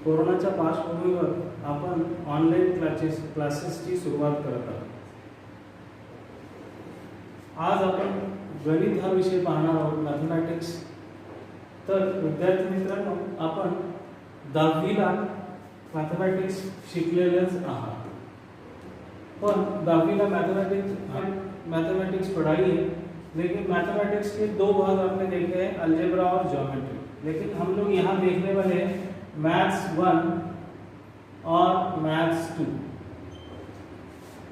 कोरोनाच्या पार्श्वभूमीवर आपण ऑनलाईन क्लासेसची सुरुवात करत आहोत. आज आपण गणित हा विषय पाहणार आहोत, मॅथमॅटिक्स. तर विद्यार्थी मित्रांनो, आपण 10वीला मॅथमॅटिक्स शिकलेलेच आहात, पण 10वीला मैथमेटिक्स पढ़ाई है, लेकिन मैथमेटिक्स के दो भाग आपने देखे हैं, अलजेब्रा और ज्योमेट्री. लेकिन हम लोग यहाँ देखने वाले हैं मैथ्स 1 और मैथ्स 2.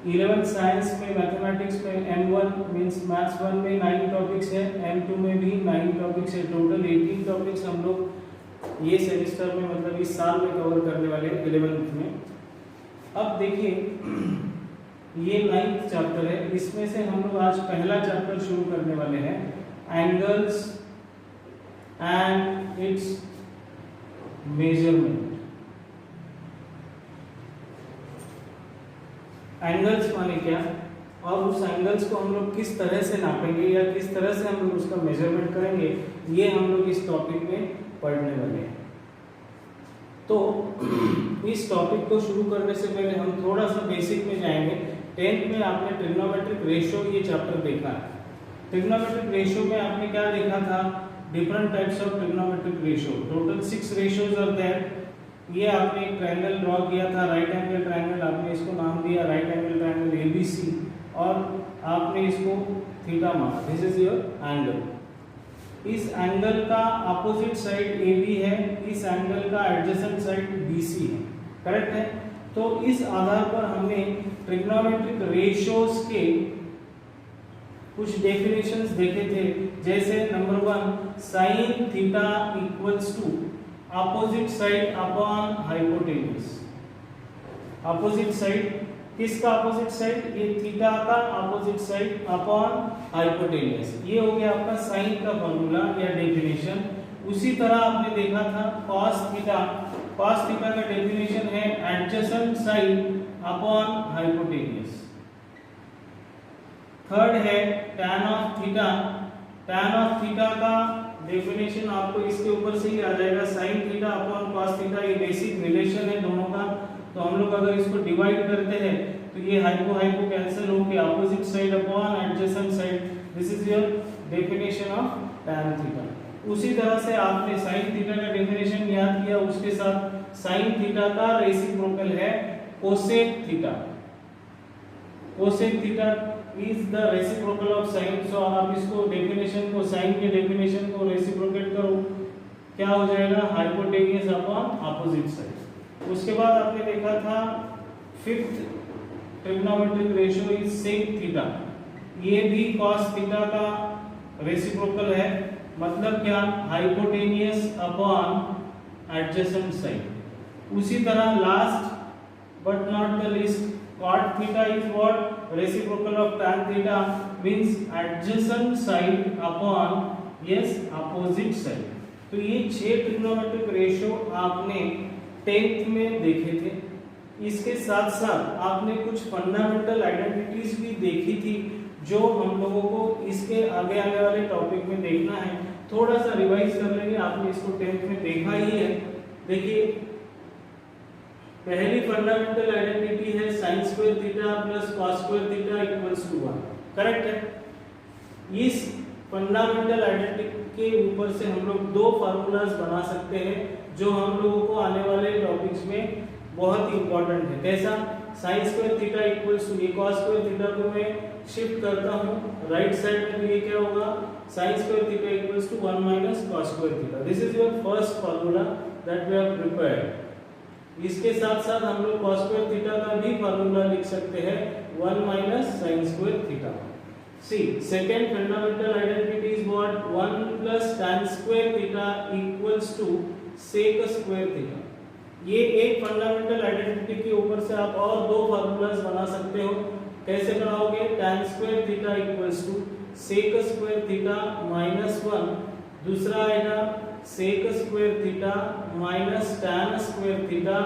11 साइंस में मैथमेटिक्स में M1 मीन्स मैथ्स 1 में 9 टॉपिक्स है, M2 में भी 9 टॉपिक्स है. टोटल 18 टॉपिक्स हम लोग ये सेमेस्टर में मतलब इस साल में कवर करने वाले हैं 11th में. अब देखिए, ये 9th चैप्टर है. इसमें से हम लोग आज पहला चैप्टर शुरू करने वाले हैं, angles and it's measurement. Angles माने क्या और उस एंगल्स को हम लोग किस तरह से नापेंगे या किस तरह से हम लोग उसका मेजरमेंट करेंगे, ये हम लोग इस टॉपिक में पढ़ने वाले हैं. तो इस टॉपिक को शुरू करने से पहले हम थोड़ा सा बेसिक में जाएंगे. 10th में आपने ट्रिग्नोमेट्रिक रेशियो ये चैप्टर देखा है. ट्रिग्नोमेट्रिक रेशियो में आपने क्या देखा था, different types of trigonometric ratio. Total 6 ratios are there. ये आपने एक ट्रायंगल ड्रॉ किया था, राइट एंगल ट्रायंगल. आपने इसको नाम दिया राइट एंगल ट्रायंगल ABC, और आपने इसको थीटा माना. This is your angle. इस एंगल का अपोजिट साइड AB है, इस एंगल का एडजेसेंट साइड BC है. करेक्ट है. तो इस आधार पर हमने ट्रिग्नोमेट्रिक रेशियोज के कुछ डेफिनेशंस देखे थे. जैसे number 1, sine theta equals to opposite side upon hypotenuse. Opposite side किसका अपोजिट साइड, ये थीटा का अपोजिट साइड अपॉन हाइपोटेन्यूज. ये हो गया आपका साइन का फॉर्मूला या डेफिनेशन. उसी तरह आपने देखा था cos थीटा. cos थीटा का डेफिनेशन है adjacent side upon hypotenuse. Third है tan of theta. tan of theta का डेफिनेशन आपको इसके ऊपर से ही आ जाएगा, sin theta upon cos theta. ये बेसिक रिलेशन है दोनों का. तो हम लोग अगर इसको डिवाइड करते हैं तो ये हाइपो हाइपो कैंसिल होके opposite side upon adjacent side. This is your definition of tan theta. उसी तरह से आपने sin थीटा का डेफिनेशन याद किया, उसके साथ sin थीटा का रेसिप्रोकल है cosec theta. cosec theta is the reciprocal of sin. सो आप इसको डेफिनेशन को, sin के डेफिनेशन को रेसिप्रोकेट करो, क्या हो जाएगा, हाइपोटेन्यूज अपॉन अपोजिट साइड. उसके बाद आपने देखा था 5th trigonometric ratio is sec theta. ये भी cos थीटा का रेसिप्रोकल है. मतलब क्या, हाइपोटेन्यूज अपॉन एडजेसेंट साइड. उसी तरह last but not the least, cot theta is what, reciprocal of tan theta, means adjacent side upon yes opposite side. तो ये 6 ट्रिग्नोमेट्रिक रेशियो आपने 10th में देखे थे. इसके साथ साथ आपने कुछ फंडामेंटल आइडेंटिटीज भी देखी थी, जो हम लोगों को इसके आगे आने वाले टॉपिक में देखना है. थोड़ा सा रिवाइज कर लेंगे. आपने इसको 10th में देखा ही है. देखिए, पहली फंडामेंटल आइडेंटिटी है sin square theta plus cos square theta equals to 1. Correct है. इस फंडामेंटल आइडेंटिटी के ऊपर से हम लोग दो फार्मूलाज बना सकते हैं, जो हम लोगों को आने वाले टॉपिक्स में बहुत ही इंपॉर्टेंट है. कैसा, sin square theta equals to, ये cos स्क्वायर थीटा को मैं शिफ्ट करता हूँ राइट साइड में, तो ये क्या होगा, sin square theta equals to 1 minus cos square theta. This is your first formula that we have prepared. इसके साथ साथ हम लोग cos स्क्वायर थीटा का भी फार्मूला लिख सकते हैं, 1 minus sin square theta. See, second fundamental identity is what, 1 plus tan square theta equals to sec square theta. ये एक फंडामेंटल आइडेंटिटी के ऊपर से आप और दो फार्मूलाज बना सकते हो. कैसे बनाओगे, tan square theta equals to sec square theta minus 1. दूसरा आएगा sec square theta minus tan square theta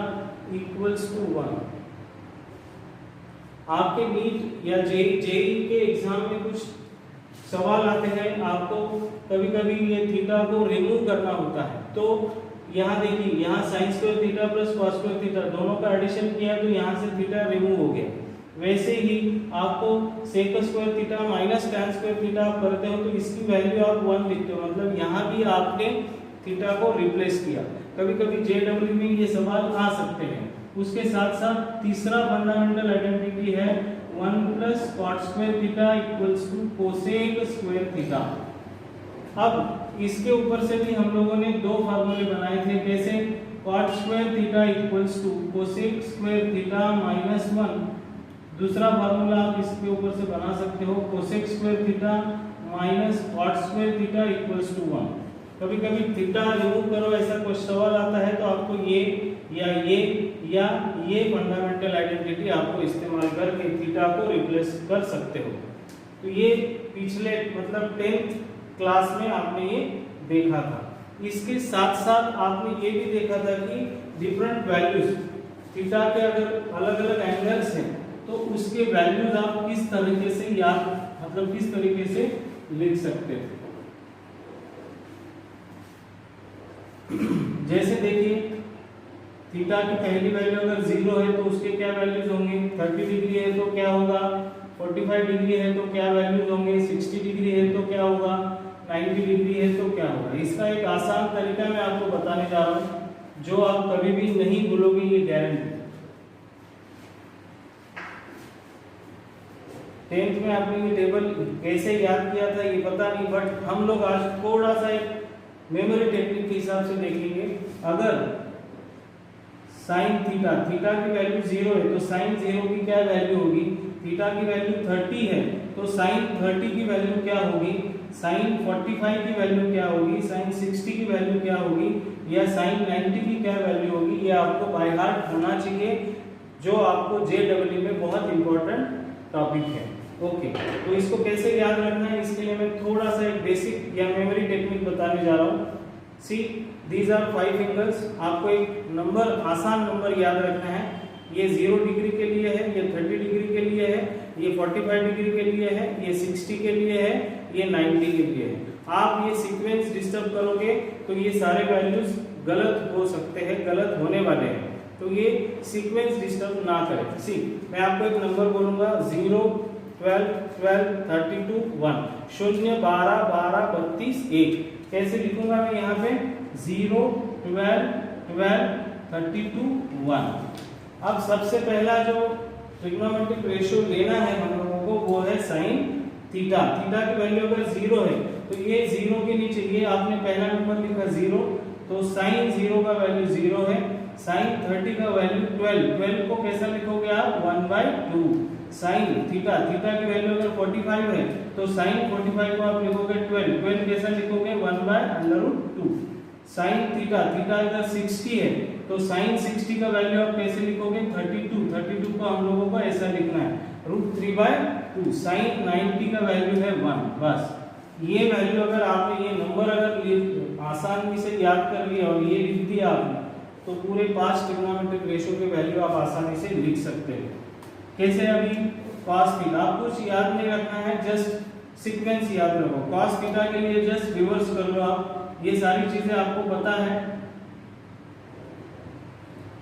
equals to 1. आपके नीट या जेई के एग्जाम में कुछ सवाल आते हैं, आपको कभी कभी ये थीटा को रिमूव करना होता है, तो यहाँ देखिए, यहाँ sine square theta plus cos square theta दोनों का एडिशन किया तो यहाँ से थीटा रिमूव हो गया। वैसे ही आपको sec square theta minus tan square theta आप करते हो तो इसकी वैल्यू आप 1 लिखते हो, मतलब यहाँ भी आपने थीटा को रिप्लेस किया। कभी कभी जेडब्ल्यू में ये सवाल आ सकते हैं। उसके साथ साथ तीसरा फंडामेंटल आइडेंटिटी है 1 plus cot square theta equals to cosec square theta. अब इसके ऊपर से भी हम लोगों ने दो फार्मूले बनाए थे, कैसे? Cot square theta equals to cosec square theta minus 1। दूसरा फार्मूला आप इसके ऊपर से बना सकते हो, cosec square theta minus cot square theta equals to 1। कभी कभी थीटा रिमूव करो ऐसा कुछ सवाल आता है तो आपको ये फंडामेंटल आइडेंटिटी आपको इस्तेमाल करके थीटा को रिप्लेस कर सकते हो। तो ये पिछले मतलब 10th क्लास में आपने ये देखा था। इसके साथ साथ आपने ये भी देखा था कि डिफरेंट वैल्यूज थीटा के अगर अलग अलग एंगल्स हैं तो उसके वैल्यूज आप किस तरीके से मतलब किस तरीके से लिख सकते हो। जैसे देखिए, थीटा की पहली वैल्यू अगर 0 है तो उसके क्या वैल्यूज होंगे? 30 डिग्री है तो क्या होगा? 45 डिग्री है तो क्या वैल्यूज होंगे? 60 डिग्री है तो क्या होगा? 90 डिग्री है तो क्या होगा? इसका एक आसान तरीका मैं आपको बताने जा रहा हूं जो आप कभी भी नहीं भूलोगे, ये गारंटी। 10th में आपने ये टेबल कैसे याद किया था ये पता नहीं, बट हम लोग आज थोड़ा सा एक मेमोरी टेक्निक के हिसाब से देखेंगे। अगर साइन थीटा की वैल्यू 0 है तो साइन 0 की क्या वैल्यू होगी? थीटा की वैल्यू 30 है तो साइन 30 की वैल्यू क्या होगी? साइन 45 की वैल्यू क्या होगी? साइन 60 की वैल्यू क्या होगी? या साइन 90 की क्या वैल्यू होगी? ये आपको बाय हार्ट होना चाहिए, जो आपको जेडब्ल्यू में बहुत इंपॉर्टेंट टॉपिक है। ओके, तो इसको कैसे याद रखना है इसके लिए मैं थोड़ा सा एक बेसिक या मेमोरी टेक्निक बताने जा रहा हूँ। See these are 5 fingers. आपको एक नंबर, आसान नंबर याद रखना है। ये 0 डिग्री के लिए है, ये 30 डिग्री के लिए है, ये 45 डिग्री के लिए है, ये 60 के लिए है, ये 90 के लिए है। आप ये सीक्वेंस डिस्टर्ब करोगे तो ये सारे वैल्यूज गलत हो सकते हैं, गलत होने वाले हैं, तो ये सीक्वेंस डिस्टर्ब ना करें। सी मैं आपको एक नंबर बोलूंगा 0 12 12 32 1 0 12 12 32 1। कैसे लिखूंगा मैं यहाँ पे? 0 12 12 32 1। अब सबसे पहला जो ट्रिग्नोमेट्रिक रेशियो लेना है हम लोगों को वो है साइन थीटा। थीटा की वैल्यू अगर 0 है तो ये 0 के नीचे ये आपने पहला नंबर लिखा 0, तो साइन 0 का वैल्यू 0 है। साइन 30 का वैल्यू 12 को कैसा लिखोगे आप? 1/2। साइन थीटा की वैल्यू अगर 45 है तो साइन 45 को आप लिखोगे 12 कैसा लिखोगे? 1/√2। साइन थीटा अगर 60 है तो साइन 60 का वैल्यू आप कैसे लिखोगे? 32 को हम लोगों को ऐसा लिखना है √3/2। साइन 90 का वैल्यू है 1। बस ये वैल्यू अगर आपने ये नंबर अगर आसानी से याद कर लिया और ये लिख दिया आपने तो पूरे 5 ट्रिग्नोमेट्रिक रेशियो के वैल्यू आप आसानी से लिख सकते हैं। कैसे? अभी cos थीटा आप कुछ याद नहीं रखना है, जस्ट सीक्वेंस याद रखो। cos थीटा के लिए जस्ट रिवर्स कर लो आप। ये सारी चीजें आपको पता है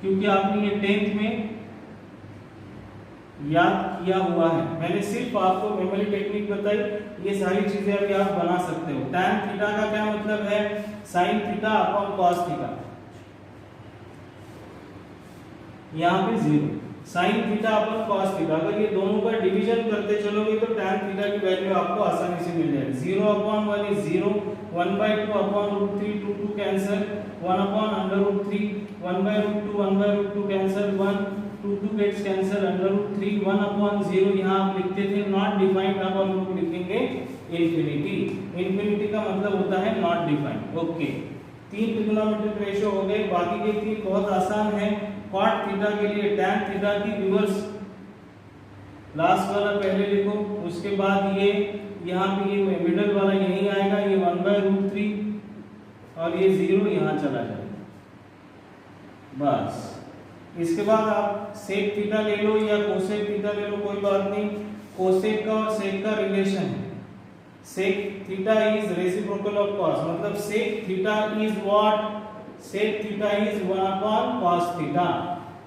क्योंकि आपने ये 10th में याद किया हुआ है। मैंने सिर्फ आपको मेमोरी टेक्निक बताई, ये सारी चीजें अभी आप बना सकते हो। tan थीटा का क्या मतलब है? sin theta upon cos theta. यहाँ पे 0 sin theta upon cos theta. अगर ये दोनों का डिवीजन करते चलोगे तो tan थीटा की वैल्यू आपको आसानी से मिल जाएगी। 0 upon 1 is 0, 1/2 upon √3 2 cancel, 1 upon √3 1/√2 1/√2 cancel, 1 2 gets cancel, √3 1 upon 0 यहाँ आप लिखते थे नॉट डिफाइंड, अब हम लोग लिखेंगे इन्फिनिटी। इन्फिनिटी का मतलब होता है not defined. Okay, 3 trigonometric ratio हो गए। बाकी के 3 बहुत आसान है। कॉट थीटा के लिए tan थीटा की रिवर्स लास्ट वाला पहले लिखो, उसके बाद ये यहाँ पे ये मिडल वाला यही आएगा, ये 1/√3 और ये 0 यहाँ चला जाएगा। बस इसके बाद आप सेक थीटा ले लो या कोसेक थीटा ले लो, कोई बात नहीं। कोसेक का और सेक का रिलेशन है, sec theta is reciprocal of cos, मतलब sec theta is what? sec theta is 1 cos theta.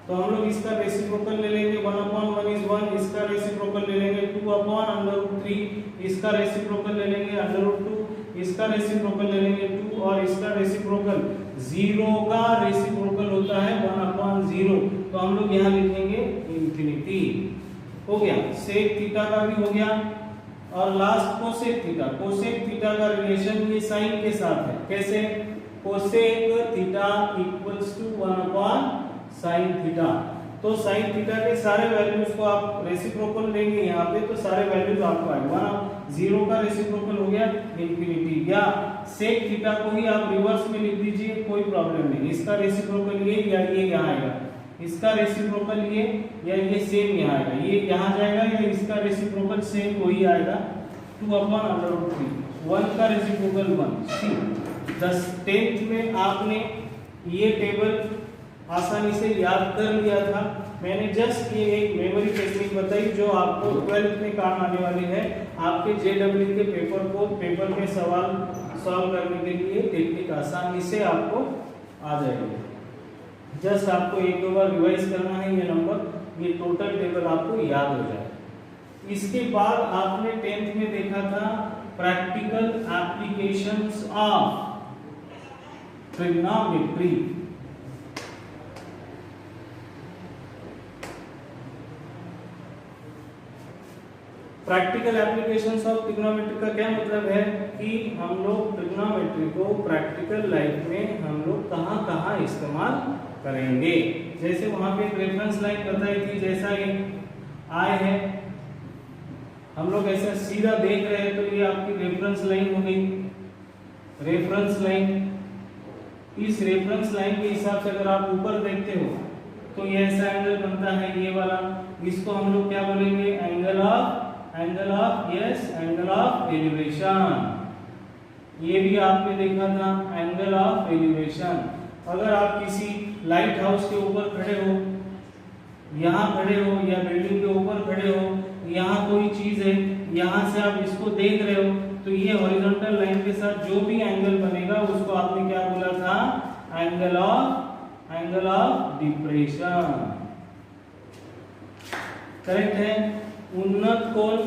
तो हम लोग इसका रेसिप्रोकल ले लेंगे 1/1 इज 1, इसका रेसिप्रोकल ले लेंगे 2/√3, इसका रेसिप्रोकल ले लेंगे √2, इसका रेसिप्रोकल ले लेंगे 2 और इसका रेसिप्रोकल 0 का रेसिप्रोकल होता है 1/0। तो हम लोग यहाँ लिखेंगे इंफिनिटी। हो गया, सेक थीटा का भी हो गया। और last cosec theta. Cosec theta का रिलेशन ये साइन के साथ है। कैसे? Cosec theta equals to 1/sin theta. तो साइन थीटा के सारे वैल्यूज को आप रेसिप्रोकल लेंगे यहाँ पे, तो सारे वैल्यूज आपको आएगा 0 का रेसिप्रोकल हो गया इंफिनिटी। या सेक थीटा को ही आप रिवर्स में लिख दीजिए, कोई प्रॉब्लम नहीं। इसका रेसिप्रोकल ये या ये यहाँ आएगा, इसका रेसिप्रोकल ये या ये सेम यहाँ आएगा, ये यहाँ जाएगा या इसका रेसिप्रोकल सेम वही आएगा 2/√3। 1 का रेसिप्रोकल 1। 10th में आपने ये टेबल आसानी से याद कर लिया था। मैंने जस्ट ये एक मेमोरी टेक्निक बताई जो आपको 12th में काम आने वाली है। आपके JEE के पेपर में सवाल सॉल्व करने के लिए टेक्निक आसानी से आपको आ जाएगी। जस्ट आपको एक दो बार रिवाइज करना है ये नंबर, ये टोटल टेबल आपको याद हो जाए। इसके बाद आपने 10th में देखा था practical applications of trigonometry. Practical applications of trigonometry का क्या मतलब है कि हम लोग ट्रिग्नोमेट्री को प्रैक्टिकल लाइफ में हम लोग कहाँ इस्तेमाल करेंगे। जैसे वहां पे रेफरेंस लाइन बताई थी, जैसा ये आय है, हम लोग ऐसा सीधा देख रहे हैं तो ये आपकी रेफरेंस लाइन हो गई। रेफरेंस लाइन, इस रेफरेंस लाइन के हिसाब से अगर आप ऊपर देखते हो तो ये ऐसा एंगल बनता है ये वाला। इसको हम लोग क्या बोलेंगे? Angle of elevation. ये भी आपने देखा था एंगल ऑफ एलिवेशन। अगर आप किसी लाइट हाउस के ऊपर खड़े हो, यहाँ खड़े हो या बिल्डिंग के ऊपर खड़े हो, यहाँ कोई चीज है, यहाँ से आप इसको देख रहे हो, तो ये हॉरिजॉन्टल लाइन के साथ जो भी एंगल बनेगा उसको आपने क्या बोला था? Angle of depression. करेक्ट है? उन्नत कोन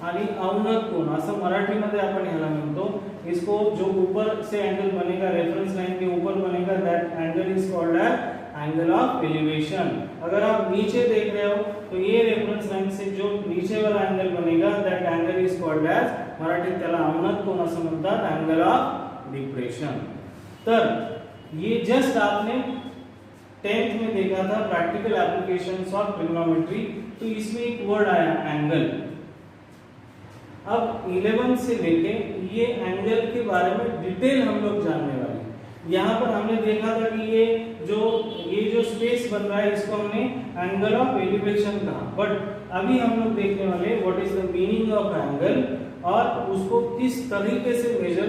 आणि अवनत कोन असं मराठीमध्ये आपण ह्याला म्हणतो। इसको जो ऊपर से एंगल बनेगा, रेफरेंस लाइन के ऊपर बनेगा, that angle is called as angle of elevation. अगर आप नीचे देख रहे हो तो ये रेफरेंस लाइन से जो नीचे वाला एंगल बनेगा, that angle is called as, मराठीत त्याला अवनत कोन असं म्हणतात, एंगल ऑफ डिप्रेशन। तर ये जस्ट आपने 10th में देखा था प्रैक्टिकल एप्लीकेशंस ऑफ ट्रिग्नोमेट्री। तो इसमें एक वर्ड आया एंगल। अब 11 से लेके ये एंगल के बारे में डिटेल हम लोग जानने वाले हैं। यहाँ पर हमने देखा था कि ये जो स्पेस बन रहा है इसको हमने एंगल ऑफ एलिवेशन कहा। बट अभी हम लोग देखने वाले what is the meaning of angle और उसको किस तरीके से मेजर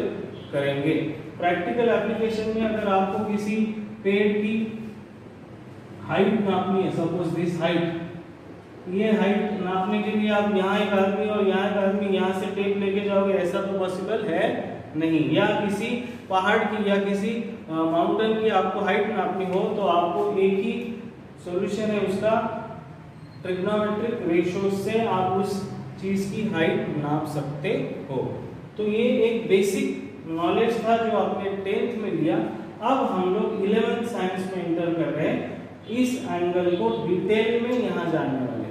करेंगे। प्रैक्टिकल एप्लीकेशन में अगर आपको किसी पेड़ की हाइट नापनी है, सपोज दिस हाइट, ये हाइट नापने के लिए आप यहाँ एक आदमी और यहाँ एक आदमी यहाँ से टेप लेके जाओगे, ऐसा तो पॉसिबल है नहीं। या किसी पहाड़ की या किसी माउंटेन की आपको हाइट नापनी हो तो आपको एक ही सॉल्यूशन है उसका, ट्रिग्नोमेट्रिक रेशियो से आप उस चीज की हाइट नाप सकते हो। तो ये एक बेसिक नॉलेज था जो आपने 10th में लिया। अब हम लोग 11th साइंस में इंटर कर रहे हैं। इस एंगल को डिटेल में यहाँ जानने वाले हैं,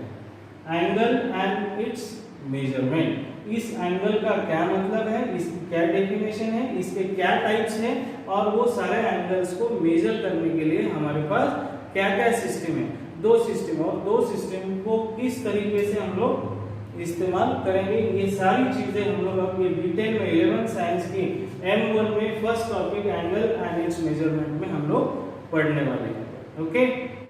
एंगल एंड इट्स मेजरमेंट। इस एंगल का क्या मतलब है, इसकी क्या डेफिनेशन है, इसके क्या टाइप्स हैं और वो सारे एंगल्स को मेजर करने के लिए हमारे पास क्या क्या सिस्टम है। 2 सिस्टम, और 2 सिस्टम को किस तरीके से हम लोग इस्तेमाल करेंगे, ये सारी चीजें हम लोग अब ये डिटेल में 11th साइंस की M1 में first topic angle and it's measurement में हम लोग पढ़ने वाले हैं। ओके।